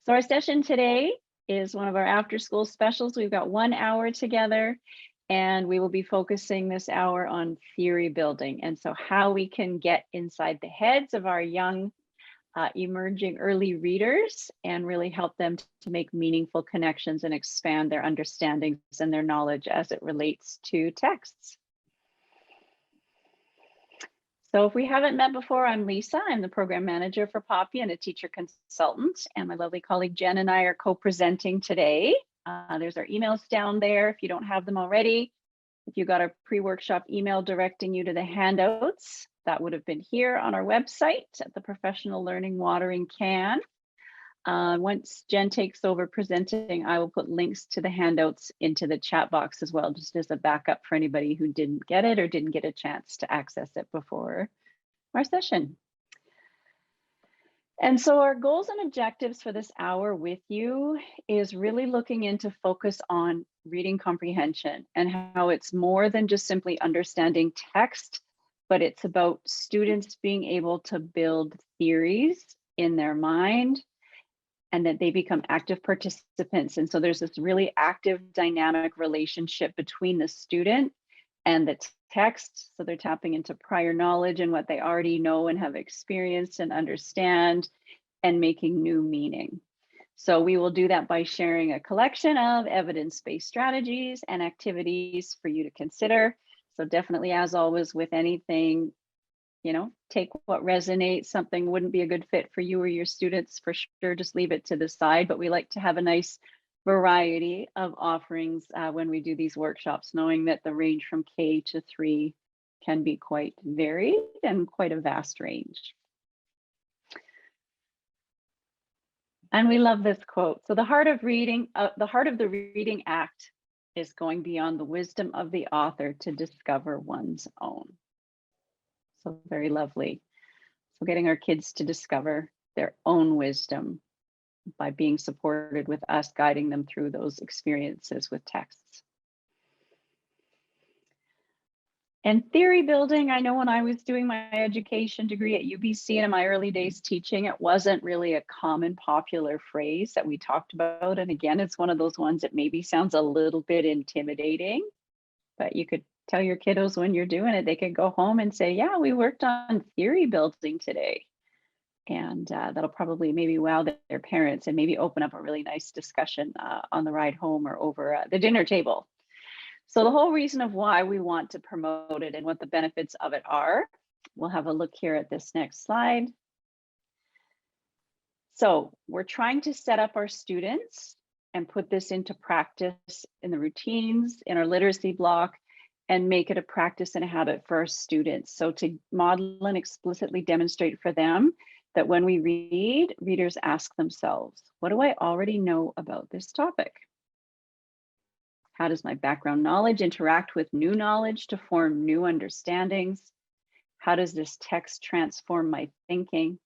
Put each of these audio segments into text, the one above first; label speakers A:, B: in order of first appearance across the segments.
A: So our session today is one of our after school specials. We've got 1 hour together and we will be focusing this hour on theory building. And so how we can get inside the heads of our young emerging early readers and really help them to make meaningful connections and expand their understandings and their knowledge as it relates to texts. So if we haven't met before, I'm Lisa. I'm the program manager for POPEY and a teacher consultant. And my lovely colleague Jen and I are co-presenting today. There's our emails down there if you don't have them already. If you got a pre-workshop email directing you to the handouts, that would have been here on our website at the Professional Learning Watering Can. Once Jen takes over presenting, I will put links to the handouts into the chat box as well, just as a backup for anybody who didn't get it or didn't get a chance to access it before our session. And so our goals and objectives for this hour with you is really looking into focus on reading comprehension and how it's more than just simply understanding text, but it's about students being able to build theories in their mind and that they become active participants. And so there's this really active dynamic relationship between the student and the text. So they're tapping into prior knowledge and what they already know and have experienced and understand and making new meaning. So we will do that by sharing a collection of evidence-based strategies and activities for you to consider. So definitely, as always, with anything, you know, take what resonates. Something wouldn't be a good fit for you or your students, for sure, just leave it to the side. But we like to have a nice variety of offerings when we do these workshops, knowing that the range from K to 3 can be quite varied and quite a vast range. And we love this quote. So the heart of the reading act is going beyond the wisdom of the author to discover one's own. So very lovely. So getting our kids to discover their own wisdom by being supported with us, guiding them through those experiences with texts. And theory building, I know when I was doing my education degree at UBC and in my early days teaching, it wasn't really a common popular phrase that we talked about. And again, it's one of those ones that maybe sounds a little bit intimidating, but you could tell your kiddos when you're doing it, they could go home and say, yeah, we worked on theory building today. And that'll probably maybe wow their parents and maybe open up a really nice discussion on the ride home or over the dinner table. So the whole reason of why we want to promote it and what the benefits of it are, we'll have a look here at this next slide. So we're trying to set up our students and put this into practice in the routines, in our literacy block, and make it a practice and a habit for our students. So to model and explicitly demonstrate for them that when we read, readers ask themselves, what do I already know about this topic? How does my background knowledge interact with new knowledge to form new understandings? How does this text transform my thinking?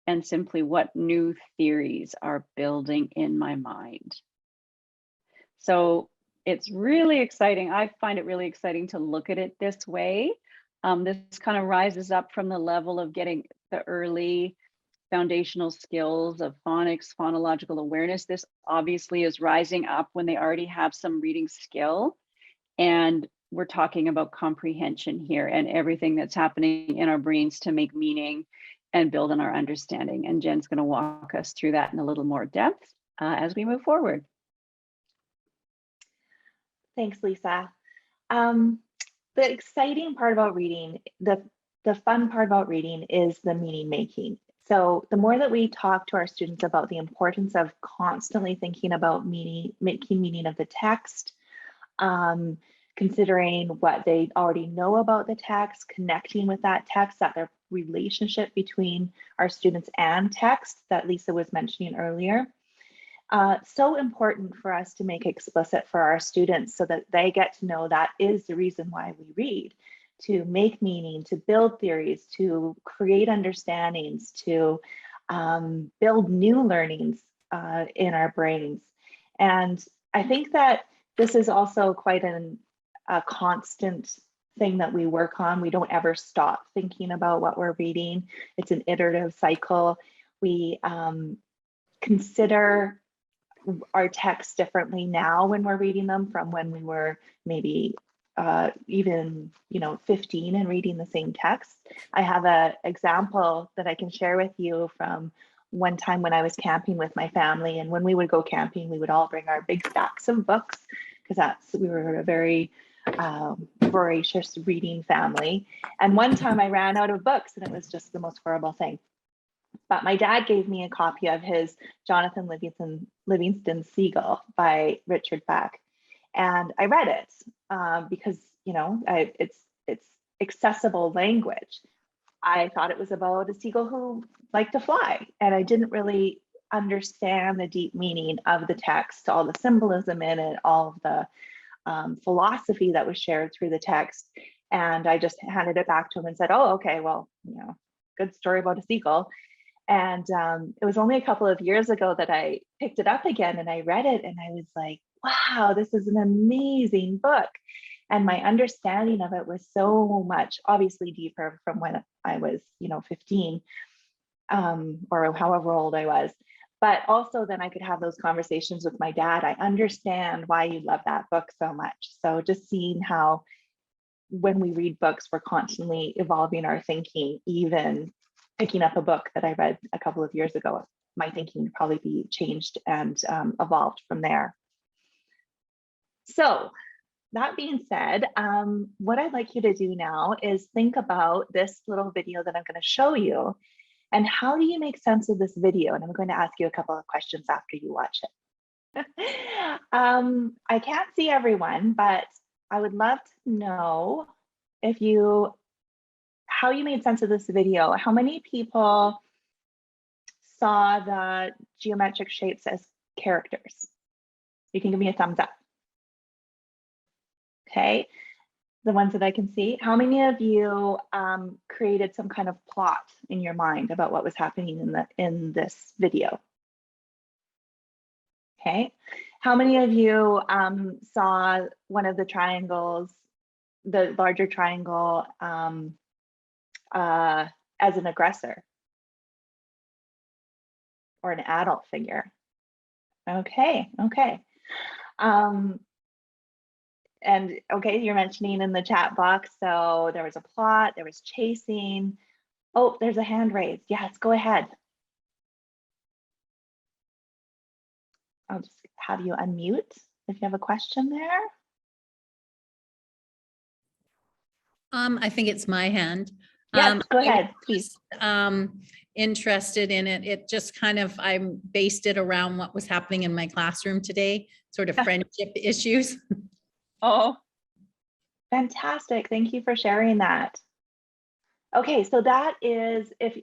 A: And simply, what new theories are building in my mind? So it's really exciting. I find it really exciting to look at it this way. This kind of rises up from the level of getting the early foundational skills of phonics, phonological awareness. This obviously is rising up when they already have some reading skill. And we're talking about comprehension here and everything that's happening in our brains to make meaning and build on our understanding. And Jen's going to walk us through that in a little more depth as we move forward.
B: Thanks, Lisa. The exciting part about reading, the fun part about reading is the meaning making. So the more that we talk to our students about the importance of constantly thinking about meaning, making meaning of the text, considering what they already know about the text, connecting with that text, that the relationship between our students and text that Lisa was mentioning earlier. So important for us to make explicit for our students so that they get to know that is the reason why we read, to make meaning, to build theories, to create understandings, to build new learnings in our brains. And I think that this is also quite a constant thing that we work on. We don't ever stop thinking about what we're reading. It's an iterative cycle. We consider our texts differently now when we're reading them from when we were maybe even 15 and reading the same text. I have an example that I can share with you from one time when I was camping with my family. And when we would go camping, we would all bring our big stacks of books because we were a very voracious reading family. And one time I ran out of books and it was just the most horrible thing. But my dad gave me a copy of his Jonathan Livingston Seagull by Richard Bach. And I read it because, it's accessible language. I thought it was about a seagull who liked to fly, and I didn't really understand the deep meaning of the text, all the symbolism in it, all of the philosophy that was shared through the text. And I just handed it back to him and said, oh, okay, well, good story about a seagull. And it was only a couple of years ago that I picked it up again and I read it and I was like, wow, this is an amazing book. And my understanding of it was so much, obviously deeper from when I was, 15 or however old I was. But also then I could have those conversations with my dad. I understand why you love that book so much. So just seeing how when we read books, we're constantly evolving our thinking, even picking up a book that I read a couple of years ago, my thinking would probably be changed and evolved from there. So that being said, what I'd like you to do now is think about this little video that I'm going to show you and how do you make sense of this video? And I'm going to ask you a couple of questions after you watch it. I can't see everyone, but I would love to know how you made sense of this video. How many people saw the geometric shapes as characters? You can give me a thumbs up. Okay, the ones that I can see. How many of you created some kind of plot in your mind about what was happening in this video? Okay, how many of you saw one of the triangles, the larger triangle, as an aggressor or an adult figure? Okay. And okay, you're mentioning in the chat box, so there was a plot, there was chasing. Oh, there's a hand raised. Yes, go ahead. I'll just have you unmute if you have a question there.
C: I think it's my hand.
B: Yes, go ahead, please.
C: Interested in it. It just kind of, I based it around what was happening in my classroom today, sort of friendship issues.
A: Oh,
B: fantastic. Thank you for sharing that. Okay, so that is if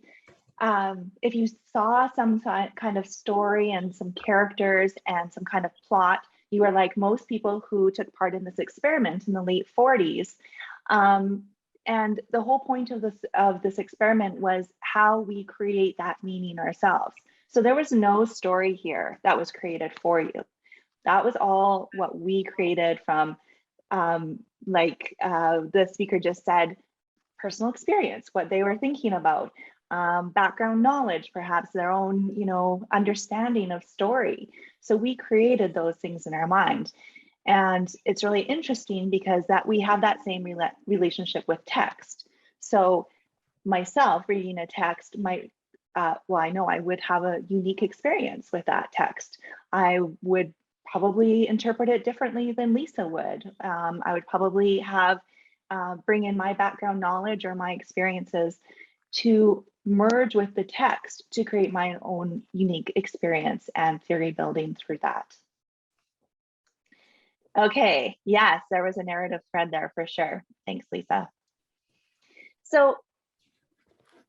B: you saw some kind of story and some characters and some kind of plot, you are like most people who took part in this experiment in the late 40s. And the whole point of this experiment was how we create that meaning ourselves. So there was no story here that was created for you. That was all what we created from, the speaker just said, personal experience, what they were thinking about, background knowledge, perhaps their own, understanding of story. So we created those things in our mind. And it's really interesting because we have that same relationship with text. So myself reading a text might, I know I would have a unique experience with that text. I would probably interpret it differently than Lisa would. I would probably bring in my background knowledge or my experiences to merge with the text to create my own unique experience and theory building through that. Okay, yes, there was a narrative thread there for sure. Thanks, Lisa. So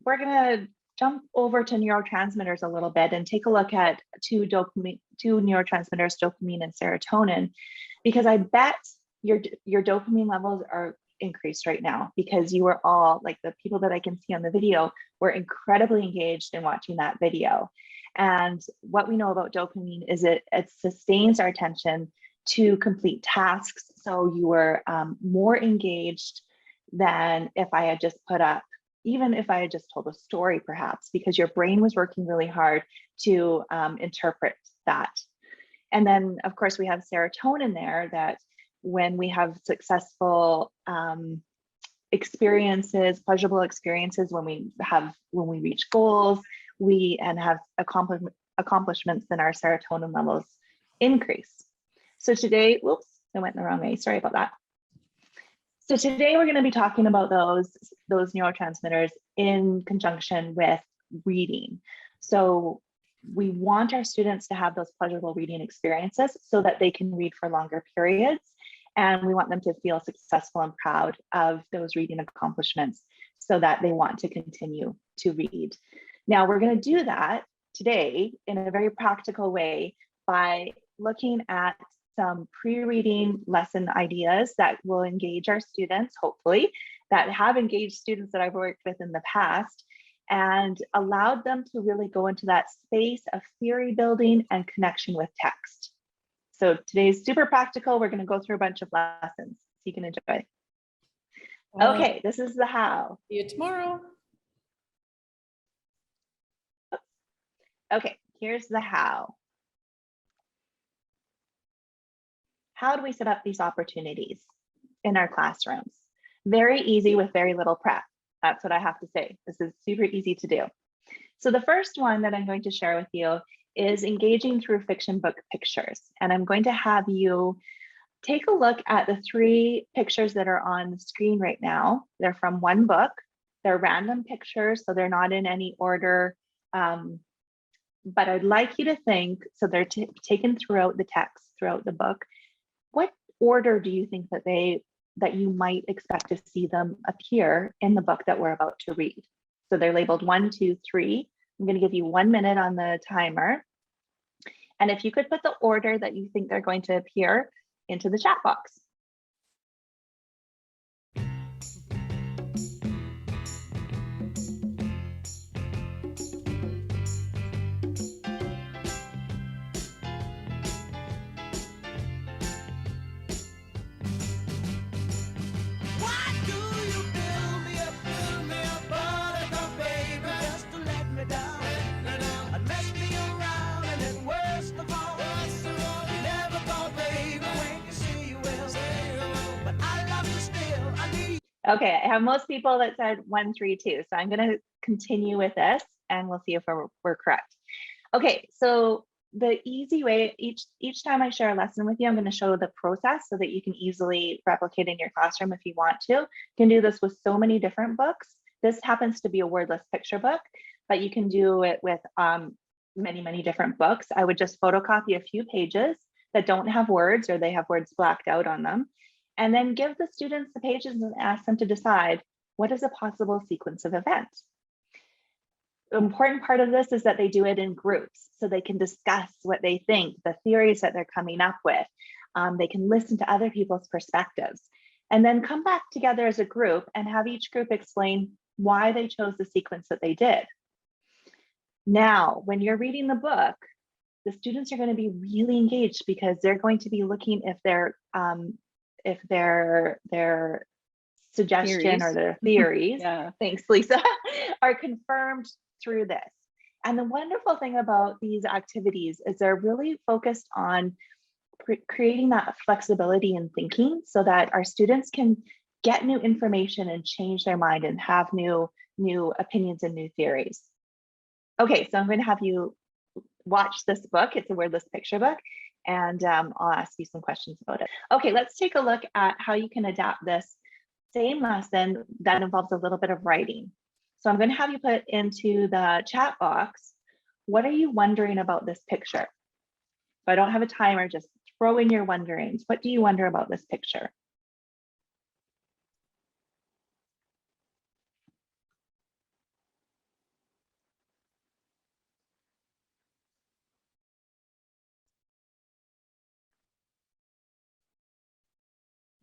B: we're gonna jump over to neurotransmitters a little bit and take a look at two neurotransmitters, dopamine and serotonin, because I bet your dopamine levels are increased right now because you are all, like the people that I can see on the video, were incredibly engaged in watching that video. And what we know about dopamine is it sustains our attention to complete tasks. So you were more engaged than if I had just put up even if I had just told a story, perhaps, because your brain was working really hard to interpret that. And then, of course, we have serotonin there, that when we have successful experiences, pleasurable experiences, when we reach goals, and have accomplishments, then our serotonin levels increase. So today, whoops, I went the wrong way. Sorry about that. So today we're going to be talking about those neurotransmitters in conjunction with reading. So we want our students to have those pleasurable reading experiences so that they can read for longer periods. And we want them to feel successful and proud of those reading accomplishments so that they want to continue to read. Now, we're going to do that today in a very practical way by looking at some pre-reading lesson ideas that will engage our students, hopefully, that have engaged students that I've worked with in the past, and allowed them to really go into that space of theory building and connection with text. So today's super practical. We're going to go through a bunch of lessons so you can enjoy. Okay, this is the how.
C: See you tomorrow.
B: Okay, here's the how. How do we set up these opportunities in our classrooms? Very easy with very little prep. That's what I have to say. This is super easy to do. So the first one that I'm going to share with you is engaging through fiction book pictures. And I'm going to have you take a look at the 3 pictures that are on the screen right now. They're from one book. They're random pictures, so they're not in any order. But I'd like you to think, so they're taken throughout the text, throughout the book. What order do you think that you might expect to see them appear in the book that we're about to read? So they're labeled 1, 2, 3. I'm going to give you 1 minute on the timer. And if you could put the order that you think they're going to appear into the chat box. Okay, I have most people that said 1, 3, 2. So I'm going to continue with this and we'll see if we're correct. Okay, so the easy way, each time I share a lesson with you, I'm going to show the process so that you can easily replicate in your classroom if you want to. You can do this with so many different books. This happens to be a wordless picture book, but you can do it with many, many different books. I would just photocopy a few pages that don't have words or they have words blacked out on them. And then give the students the pages and ask them to decide what is a possible sequence of events. The important part of this is that they do it in groups so they can discuss what they think, the theories that they're coming up with. They can listen to other people's perspectives and then come back together as a group and have each group explain why they chose the sequence that they did. Now, when you're reading the book, the students are going to be really engaged because they're going to be looking if their suggestion
A: Theories.
B: or their theories,
A: Yeah.
B: thanks Lisa, are confirmed through this. And the wonderful thing about these activities is they're really focused on creating that flexibility in thinking so that our students can get new information and change their mind and have new opinions and new theories. Okay, so I'm going to have you watch this book. It's a wordless picture book. And I'll ask you some questions about it. Okay, let's take a look at how you can adapt this same lesson that involves a little bit of writing. So I'm going to have you put into the chat box, what are you wondering about this picture? If I don't have a timer, just throw in your wonderings. What do you wonder about this picture?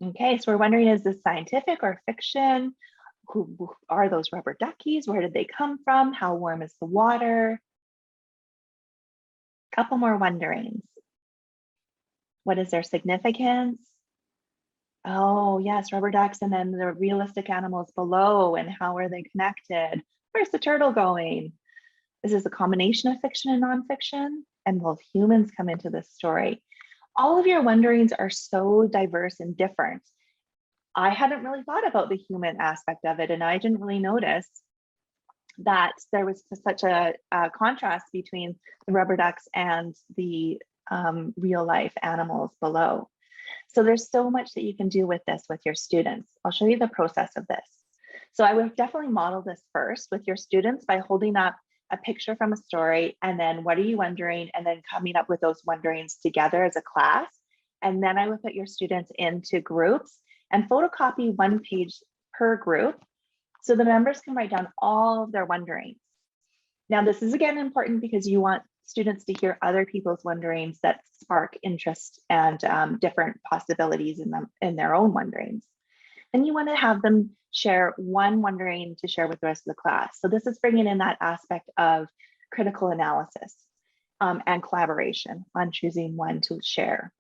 B: Okay, so we're wondering, is this scientific or fiction? Who are those rubber duckies? Where did they come from? How warm is the water? Couple more wonderings. What is their significance? Oh, yes, rubber ducks, and then the realistic animals below, and how are they connected? Where's the turtle going? This is a combination of fiction and nonfiction, and both humans come into this story. All of your wonderings are so diverse and different. I hadn't really thought about the human aspect of it, and I didn't really notice that there was such a contrast between the rubber ducks and the real life animals below. So there's so much that you can do with this with your students. I'll show you the process of this. So I would definitely model this first with your students by holding up a picture from a story, and then what are you wondering, and then coming up with those wonderings together as a class. And then I would put your students into groups and photocopy one page per group, so the members can write down all of their wonderings. Now, this is again important because you want students to hear other people's wonderings that spark interest and different possibilities in their own wonderings. Then you want to have them share one wondering to share with the rest of the class. So this is bringing in that aspect of critical analysis and collaboration on choosing one to share.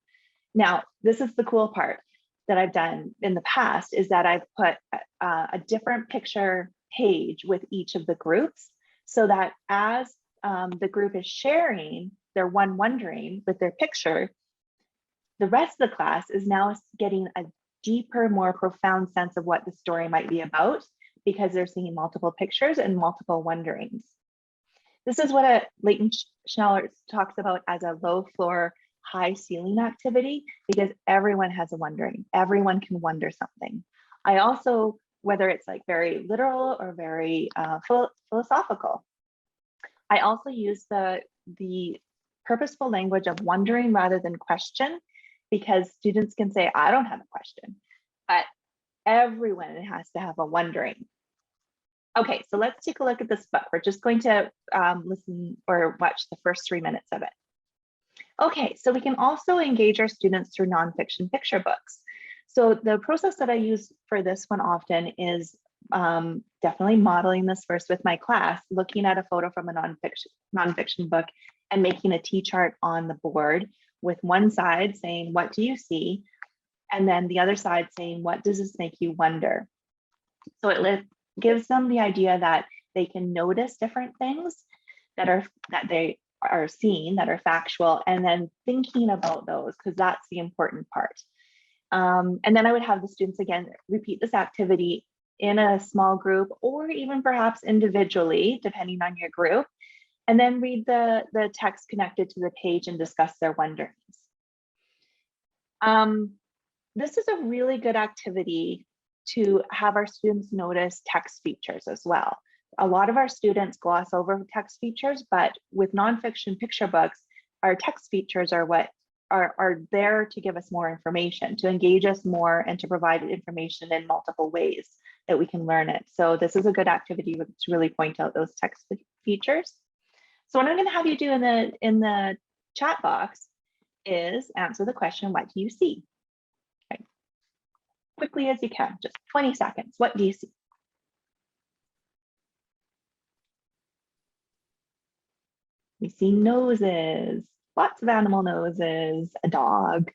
B: Now, this is the cool part that I've done in the past, is that I've put a different picture page with each of the groups, so that as the group is sharing their one wondering with their picture, the rest of the class is now getting a deeper, more profound sense of what the story might be about, because they're seeing multiple pictures and multiple wonderings. This is what Leighton Schneller talks about as a low floor, high ceiling activity, because everyone has a wondering. Everyone can wonder something. I also, whether it's like very literal or very philosophical, I also use the purposeful language of wondering rather than question, because students can say, I don't have a question, but everyone has to have a wondering. Okay, so let's take a look at this book. We're just going to listen or watch the first 3 minutes of it. Okay, so we can also engage our students through nonfiction picture books. So the process that I use for this one often is definitely modeling this first with my class, looking at a photo from a nonfiction book and making a T-chart on the board, with one side saying, what do you see? And then the other side saying, what does this make you wonder? So it gives them the idea that they can notice different things that they are seeing that are factual, and then thinking about those, because that's the important part. And then I would have the students again repeat this activity in a small group, or even perhaps individually, depending on your group, and then read the text connected to the page and discuss their wonderings. This is a really good activity to have our students notice text features as well. A lot of our students gloss over text features, but with nonfiction picture books, our text features are what are there to give us more information, to engage us more, and to provide information in multiple ways that we can learn it. So this is a good activity to really point out those text features. So what I'm going to have you do in the chat box is answer the question, what do you see? Okay. Quickly as you can, just 20 seconds. What do you see? We see noses, lots of animal noses, a dog,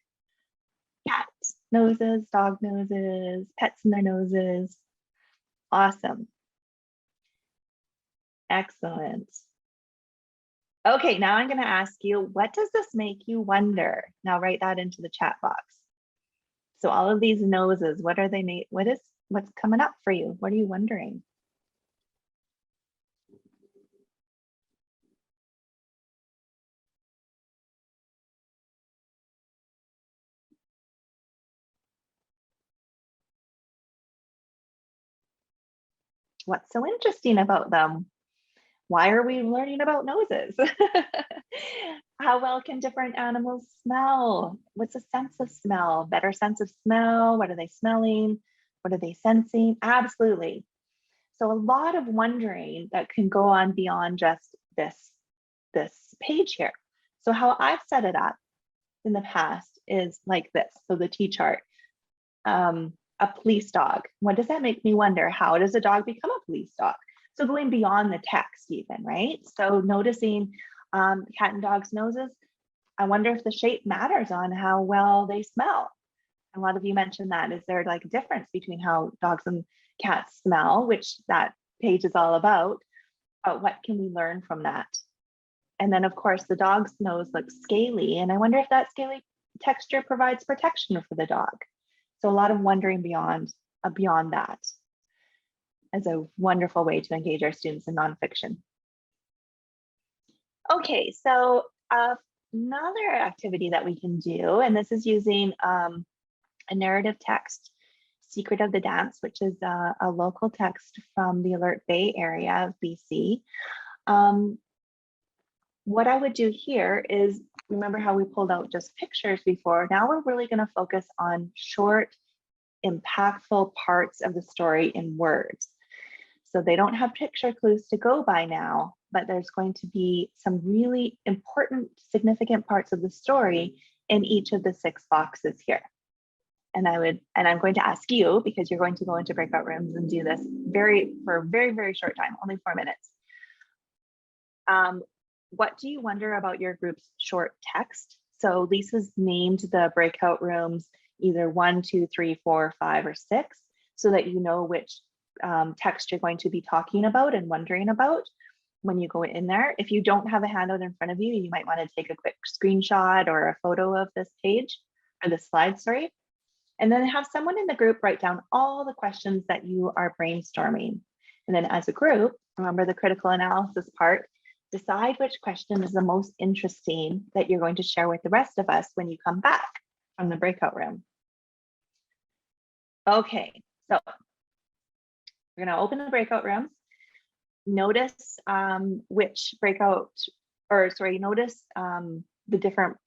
B: cat noses, dog noses, pets in their noses. Awesome. Excellent. Okay, now I'm going to ask you, what does this make you wonder? Now write that into the chat box. So all of these noses, what are they made? What's coming up for you? What are you wondering? What's so interesting about them? Why are we learning about noses? How well can different animals smell? What's a sense of smell? Better sense of smell? What are they smelling? What are they sensing? Absolutely. So a lot of wondering that can go on beyond just this page here. So how I've set it up in the past is like this. So the T-chart, a police dog. What does that make me wonder? How does a dog become a police dog? So going beyond the text even, right? So noticing cat and dog's noses, I wonder if the shape matters on how well they smell. A lot of you mentioned that. Is there like a difference between how dogs and cats smell, which that page is all about, but what can we learn from that? And then of course the dog's nose looks scaly, and I wonder if that scaly texture provides protection for the dog. So a lot of wondering beyond that as a wonderful way to engage our students in nonfiction. Okay, so another activity that we can do, and this is using a narrative text, Secret of the Dance, which is a local text from the Alert Bay area of BC. What I would do here is, remember how we pulled out just pictures before? Now we're really going to focus on short, impactful parts of the story in words. So they don't have picture clues to go by now, but there's going to be some really important, significant parts of the story in each of the 6 boxes here. And I'm going to ask you, because you're going to go into breakout rooms and do this for a very, very short time, only 4 minutes. What do you wonder about your group's short text? So Lisa's named the breakout rooms either 1, 2, 3, 4, 5, or 6, so that you know which text you're going to be talking about and wondering about when you go in there. If you don't have a handout in front of you, you might want to take a quick screenshot or a photo of this page, or the slide, sorry. And then have someone in the group write down all the questions that you are brainstorming. And then as a group, remember the critical analysis part, decide which question is the most interesting that you're going to share with the rest of us when you come back from the breakout room. Okay, so we're going to open the breakout rooms. Notice which breakout, or sorry, notice the different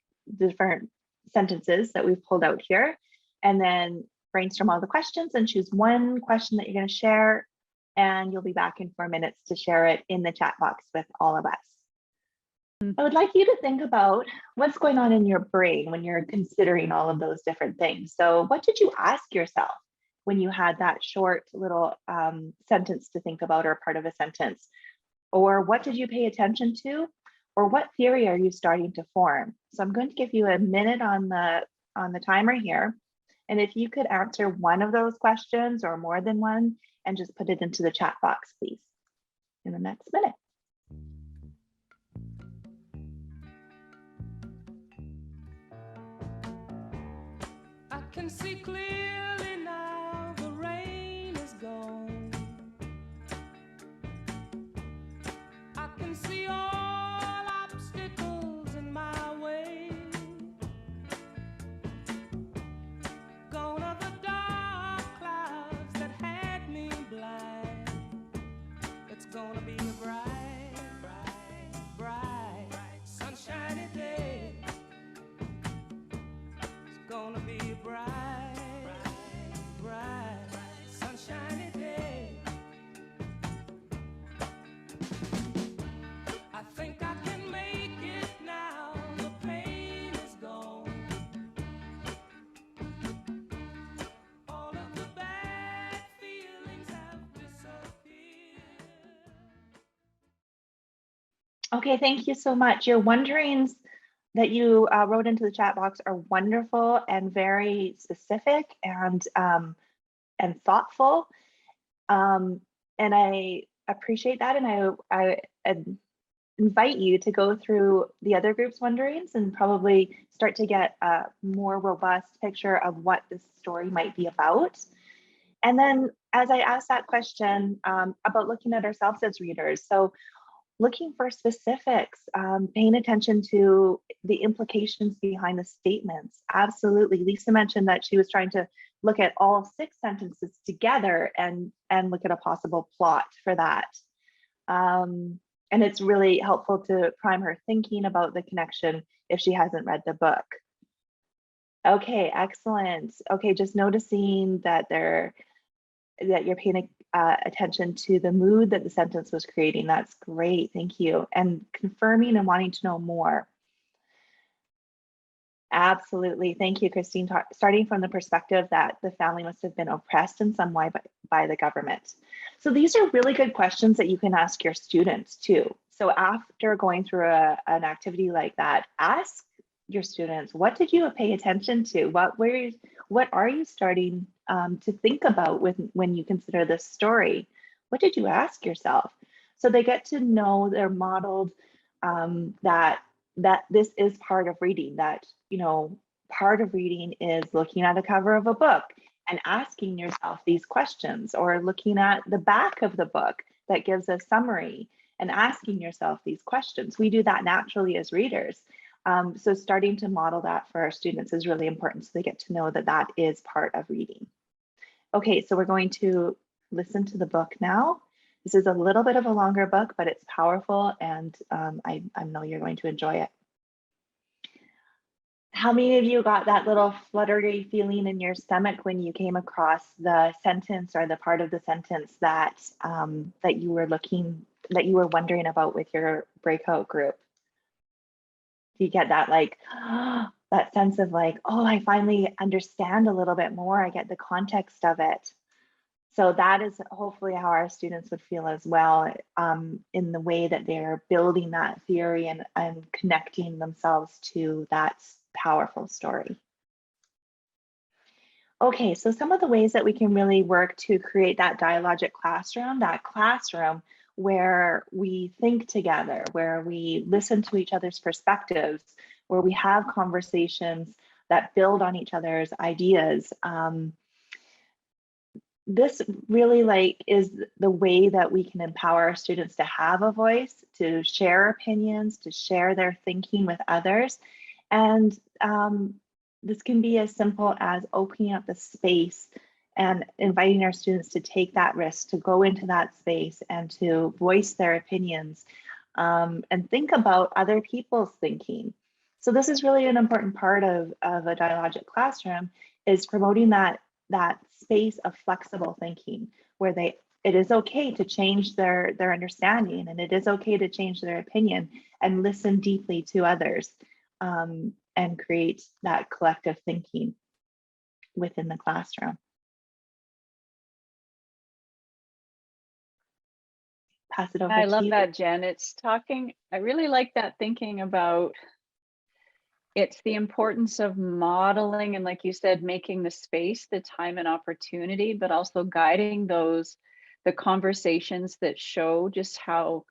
B: sentences that we've pulled out here, and then brainstorm all the questions and choose one question that you're going to share, and you'll be back in 4 minutes to share it in the chat box with all of us. I would like you to think about what's going on in your brain when you're considering all of those different things. So what did you ask yourself when you had that short little sentence to think about, or part of a sentence? Or what did you pay attention to? Or what theory are you starting to form? So I'm going to give you a minute on the timer here. And if you could answer one of those questions or more than one, and just put it into the chat box, please, in the next minute.
D: I can see clearly now, the rain is gone. I can see all obstacles in my way. Gone are the dark clouds that had me blind. It's gonna be a bright, bright, bright, sunshiny day. It's gonna be a bright, bright, sunshiny day. I think I can make it now, the pain is gone. All of the bad feelings have disappeared.
B: Okay, thank you so much. Your wonderings that you wrote into the chat box are wonderful and very specific and thoughtful. And I appreciate that. And I invite you to go through the other group's wonderings and probably start to get a more robust picture of what this story might be about. And then as I asked that question about looking at ourselves as readers, so looking for specifics, paying attention to the implications behind the statements. Absolutely. Lisa mentioned that she was trying to look at all 6 sentences together and look at a possible plot for that. And it's really helpful to prime her thinking about the connection if she hasn't read the book. Okay, excellent. Okay, just noticing that you're paying attention to the mood that the sentence was creating. That's great, thank you. And confirming and wanting to know more. Absolutely, thank you, Christine. Starting from the perspective that the family must have been oppressed in some way by the government. So these are really good questions that you can ask your students too. So after going through an activity like that, ask your students, what did you pay attention to? What are you starting to think about when you consider this story? What did you ask yourself? So they get to know, they're modeled that this is part of reading, that, you know, part of reading is looking at a cover of a book and asking yourself these questions, or looking at the back of the book that gives a summary and asking yourself these questions. We do that naturally as readers. So starting to model that for our students is really important, so they get to know that that is part of reading. Okay, so we're going to listen to the book now. This is a little bit of a longer book, but it's powerful, and I know you're going to enjoy it. How many of you got that little fluttery feeling in your stomach when you came across the sentence or the part of the sentence that that you were wondering about with your breakout group? Do you get that, like, that sense of like, oh, I finally understand a little bit more, I get the context of it? So that is hopefully how our students would feel as well, in the way that they're building that theory and connecting themselves to that powerful story. Okay, so some of the ways that we can really work to create that dialogic classroom, where we think together, where we listen to each other's perspectives, where we have conversations that build on each other's ideas. This really is the way that we can empower our students to have a voice, to share opinions, to share their thinking with others. And this can be as simple as opening up the space and inviting our students to take that risk, to go into that space and to voice their opinions, and think about other people's thinking. So this is really an important part of a dialogic classroom, is promoting that space of flexible thinking, where it is okay to change their understanding, and it is okay to change their opinion and listen deeply to others, and create that collective thinking within the classroom. Pass it over to you.
A: I love that, Jen. I really like that thinking about, it's the importance of modeling, and like you said, making the space, the time and opportunity, but also guiding the conversations that show just how,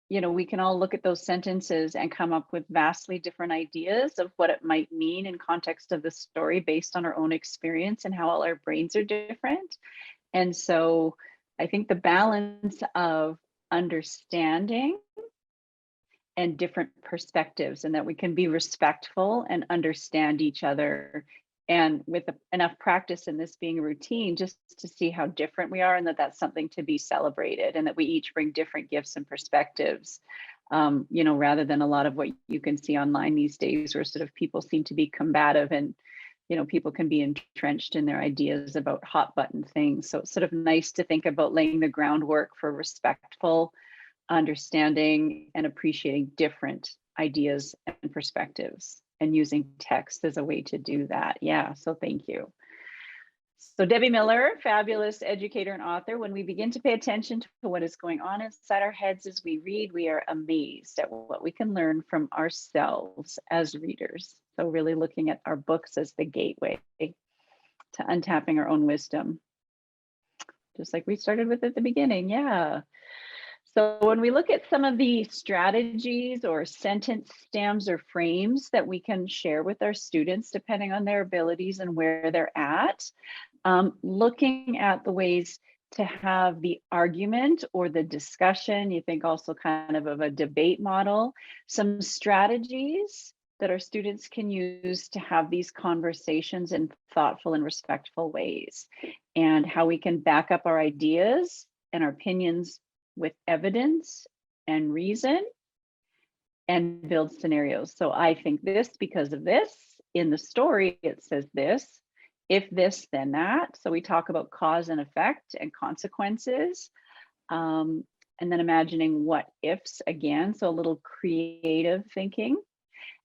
A: you know, we can all look at those sentences and come up with vastly different ideas of what it might mean in context of the story based on our own experience and how all our brains are different. And so I think the balance of understanding and different perspectives, and that we can be respectful and understand each other, and with enough practice in this being a routine, just to see how different we are, and that that's something to be celebrated, and that we each bring different gifts and perspectives, you know, rather than a lot of what you can see online these days, where sort of people seem to be combative, and you know, people can be entrenched in their ideas about hot button things. So it's sort of nice to think about laying the groundwork for respectful understanding and appreciating different ideas and perspectives, and using text as a way to do that. Yeah, so thank you. So Debbie Miller, fabulous educator and author. When we begin to pay attention to what is going on inside our heads as we read, we are amazed at what we can learn from ourselves as readers. So really looking at our books as the gateway to untapping our own wisdom, just like we started with at the beginning. Yeah. So when we look at some of the strategies or sentence stems or frames that we can share with our students, depending on their abilities and where they're at, looking at the ways to have the argument or the discussion, you think also kind of a debate model, some strategies that our students can use to have these conversations in thoughtful and respectful ways, and how we can back up our ideas and our opinions with evidence and reason, and build scenarios. So I think this because of this. In the story, it says this. If this, then that. So we talk about cause and effect and consequences. And then imagining what ifs again. So a little creative thinking.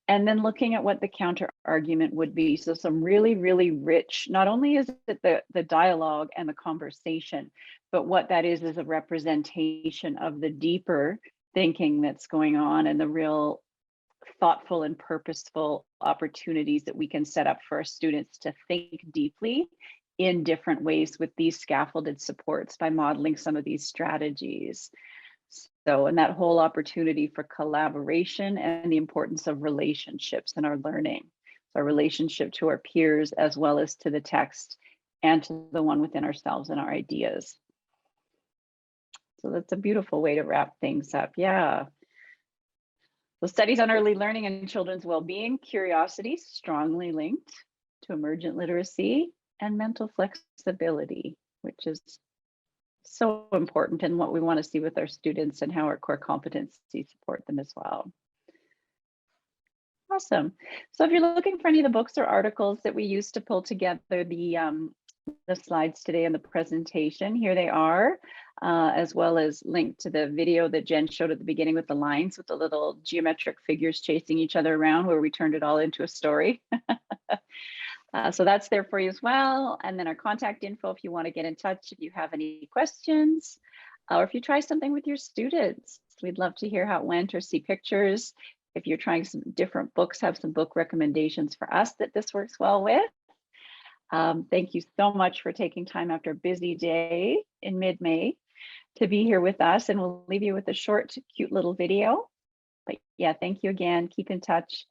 A: And then looking at what the counter argument would be. So some really, really rich, not only is it the dialogue and the conversation, but what that is a representation of the deeper thinking that's going on, and the real thoughtful and purposeful opportunities that we can set up for our students to think deeply in different ways with these scaffolded supports by modeling some of these strategies. So, and that whole opportunity for collaboration and the importance of relationships in our learning. So our relationship to our peers, as well as to the text and to the one within ourselves and our ideas. So that's a beautiful way to wrap things up. Yeah. The studies on early learning and children's well-being, curiosity strongly linked to emergent literacy and mental flexibility, which is so important and what we want to see with our students and how our core competencies support them as well. Awesome. So if you're looking for any of the books or articles that we used to pull together the slides today in the presentation, here they are, as well as linked to the video that Jen showed at the beginning with the lines with the little geometric figures chasing each other around, where we turned it all into a story. So that's there for you as well. And then our contact info if you want to get in touch if you have any questions, or if you try something with your students. We'd love to hear how it went or see pictures. If you're trying some different books, have some book recommendations for us that this works well with. Thank you so much for taking time after a busy day in mid-May to be here with us, and we'll leave you with a short, cute little video. But yeah, thank you again. Keep in touch.